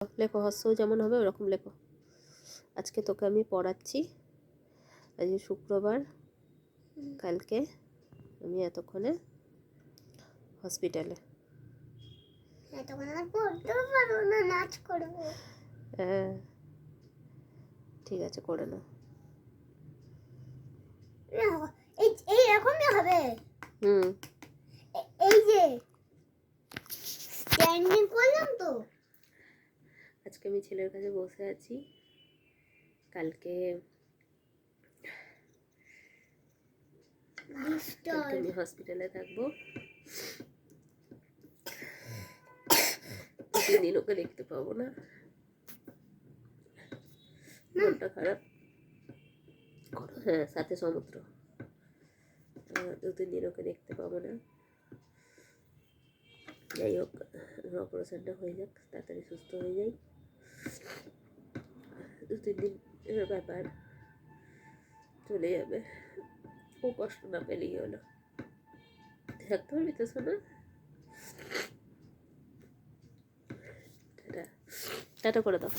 লেখো, হর্ষও যেমন হবে ওরকম লেখো। আজকে তোকে আমি পড়াচ্ছি, আজ শুক্রবার, কালকে আমি এতক্ষণে হসপিটালে। নাচ করবো। হ্যাঁ ঠিক আছে, করে নাও। এইরকমই হবে। এই যে স্ট্যান্ডিং করলাম তো। আজকে আমি ছেলের কাছে বসে আছি, কালকে আমি হসপিটালে থাকবো। 2-3 দিন ওকে দেখতে পাবো না, মনটা খারাপ। হ্যাঁ, সাথে সমুদ্র। 2-3 দিন ওকে দেখতে পাবো না। যাই হোক, অপারেশনটা হয়ে যাক, তাড়াতাড়ি সুস্থ হয়ে যাই। 2-3 দিনের ব্যাপার, চলে যাবে। ও কষ্ট না পেলেই হলো। থাকতে পারবি তো শোনা? টাটা টাটা করে দাও।